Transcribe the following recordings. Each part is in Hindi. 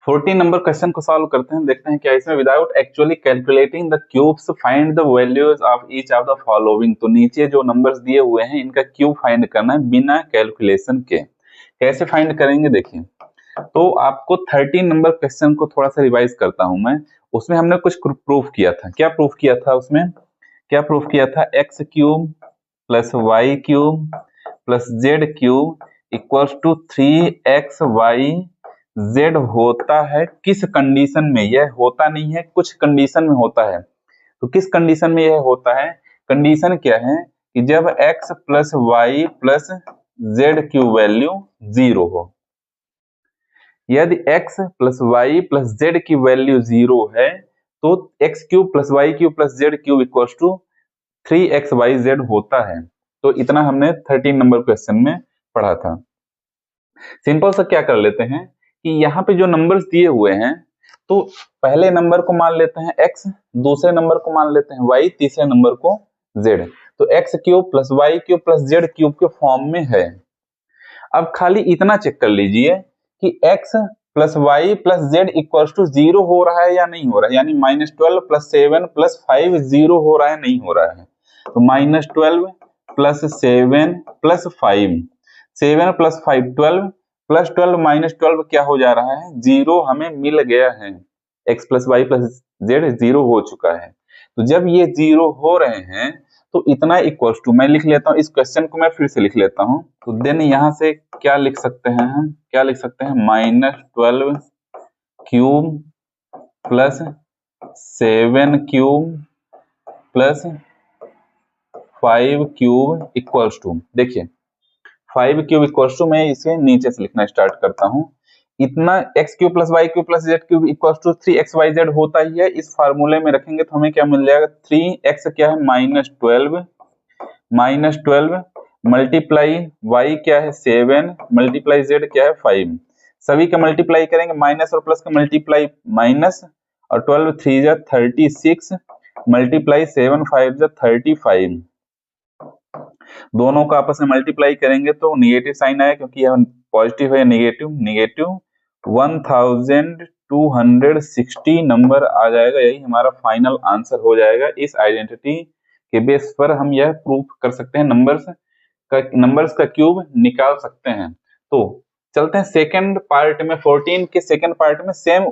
14 नंबर क्वेश्चन को सॉल्व करते हैं, देखते हैं क्या इसमें। Without actually calculating the cubes find the values of each of the following. तो नीचे जो नंबर्स दिए हुए हैं इनका क्यूब फाइंड करना है बिना कैलकुलेशन के। कैसे फाइंड करेंगे देखिए। तो आपको 13 नंबर क्वेश्चन को थोड़ा सा रिवाइज करता हूं मैं। उसमें हमने कुछ प्रूफ किया था। क्या प्रूफ किया था उसमें? क्या प्रूफ किया था? X cube plus y cube plus z cube equals to 3xy z होता है किस कंडीशन में? यह होता नहीं है, कुछ कंडीशन में होता है। तो किस कंडीशन में यह होता है? कंडीशन क्या है कि जब x plus y plus z की वैल्यू 0 हो। यदि x plus y plus z की वैल्यू 0 है तो x cube plus y cube plus z cube equals to 3xyz होता है। तो इतना हमने 13 नंबर क्वेश्चन में पढ़ा था। सिंपल सा क्या कर लेते हैं कि यहाँ पे जो नंबर्स दिए हुए हैं तो पहले नंबर को मान लेते हैं x, दूसरे नंबर को मान लेते हैं y, तीसरे नंबर को z। तो x cube plus y cube plus z cube के फॉर्म में है। अब खाली इतना चेक कर लीजिए कि x plus y plus z equals to 0 हो रहा है या नहीं हो रहा है, यानी -12 प्लस 7 प्लस 5 0 हो रहा है नहीं हो रहा है। तो -12 प्लस 7 प्लस 5, 7 प्लस 5 12 प्लस 12 -12 क्या हो जा रहा है? 0 हमें मिल गया है। x plus y plus z 0 हो चुका है। तो जब ये 0 हो रहे हैं तो इतना इक्वल्स टू, मैं लिख लेता हूं इस क्वेश्चन को, मैं फिर से लिख लेता हूं। तो देन यहां से क्या लिख सकते हैं हम? क्या लिख सकते हैं? -12 cube plus 7 cube plus 5 cube equals to, देखिए 5 क्यूब इक्वल्स टू, मैं इसे नीचे से लिखना स्टार्ट करता हूं। इतना x cube plus y cube plus z cube equals to 3xyz होता ही है। इस फार्मूले में रखेंगे तो हमें क्या मिल जाएगा? 3x क्या है? -12 मल्टीप्लाई y क्या है? 7 मल्टीप्लाई z क्या है? 5। सभी का मल्टीप्लाई करेंगे, माइनस और प्लस का मल्टीप्लाई माइनस, और 12 3 जा 36 मल्टीप्लाई 7 5 जा 35। दोनों को आपस में मल्टीप्लाई करेंगे तो निगेटिव साइन आया, क्योंकि यह पॉजिटिव है। निगेटिव 1260 नंबर आ जाएगा। यही हमारा फाइनल आंसर हो जाएगा। इस आइडेंटिटी के बेस पर हम यह प्रूफ कर सकते हैं, नंबर्स का क्यूब निकाल सकते हैं। तो चलते हैं सेकंड पार्ट में। 14 के सेकंड पार्ट में सेम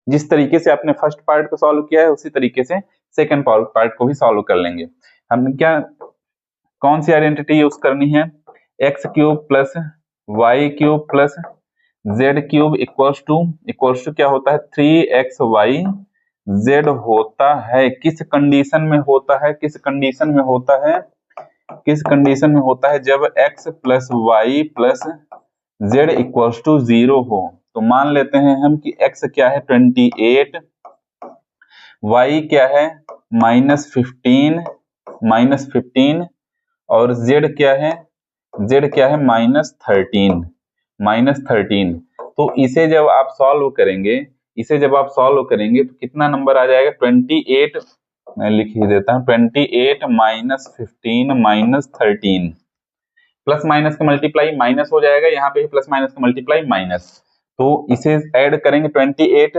जिस तरीके से आपने फर्स्ट पार्ट को सॉल्व किया है उसी तरीके से सेकंड पार्ट को भी सॉल्व कर लेंगे। हम क्या, कौन सी आइडेंटिटी यूज करनी है? X cube plus y cube plus z cube equals to क्या होता है? 3xyz होता है। किस कंडीशन में होता है? किस कंडीशन में होता है? किस कंडीशन में होता है? जब x plus y plus z equals to 0 हो। तो मान लेते हैं हम कि x क्या है? 28, y क्या है? -15 और z क्या है? -13। तो इसे जब आप सॉल्व करेंगे तो कितना नंबर आ जाएगा? 28, मैं लिख ही देता हूं, 28 -15 -13। प्लस माइनस का मल्टीप्लाई माइनस हो जाएगा, यहाँ पे प्लस माइनस का मल्टीप्लाई माइनस। तो इसे ऐड करेंगे, 28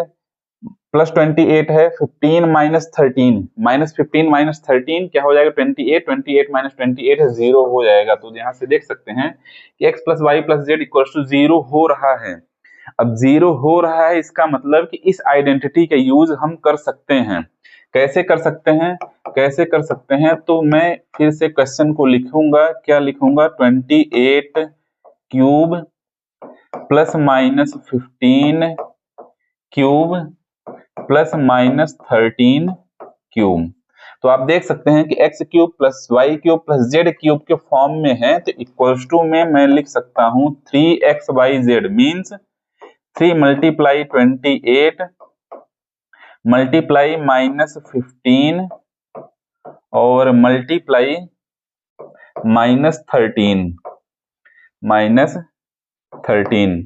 प्लस 28 है 15 -13 क्या हो जाएगा? 28 माइनस 28 है 0 हो जाएगा। तो यहाँ से देख सकते हैं कि x plus y plus z equal to 0 हो रहा है। अब 0 हो रहा है, इसका मतलब कि इस आइडेंटिटी का यूज हम कर सकते हैं। कैसे कर सकते हैं? तो मैं फिर से क्वेश्चन को लिखूंगा। क्या लिखूंगा? 28 cube plus minus 15 cube plus minus 13 cube. तो आप देख सकते हैं कि x cube plus y cube plus z cube के फॉर्म में है। तो इक्वल्स टू में मैं लिख सकता हूं 3xyz मीन्स 3 मल्टीप्लाई 28 मल्टीप्लाई -15 और मल्टीप्लाई -13।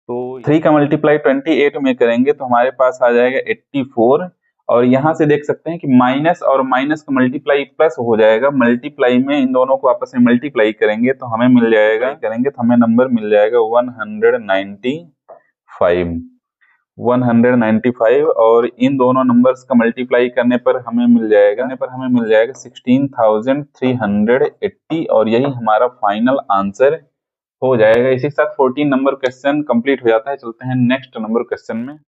तो 3 का मल्टीप्लाई 28 में करेंगे तो हमारे पास आ जाएगा 84। और यहाँ से देख सकते हैं कि माइनस और माइनस का मल्टीप्लाई प्लस हो जाएगा। मल्टीप्लाई में इन दोनों को आपस में मल्टीप्लाई करेंगे तो हमें मिल जाएगा, नंबर मिल जाएगा 195। 195 और इन दोनों नंबर्स का मल्टीप्लाई करने पर हमें मिल जाएगा 16,380 और यही हमारा फाइनल आंसर हो जाएगा। इसी के साथ 14 नंबर क्वेश्चन कंप्लीट हो जाता है। चलते हैं नेक्स्ट नंबर क्वेश्चन में।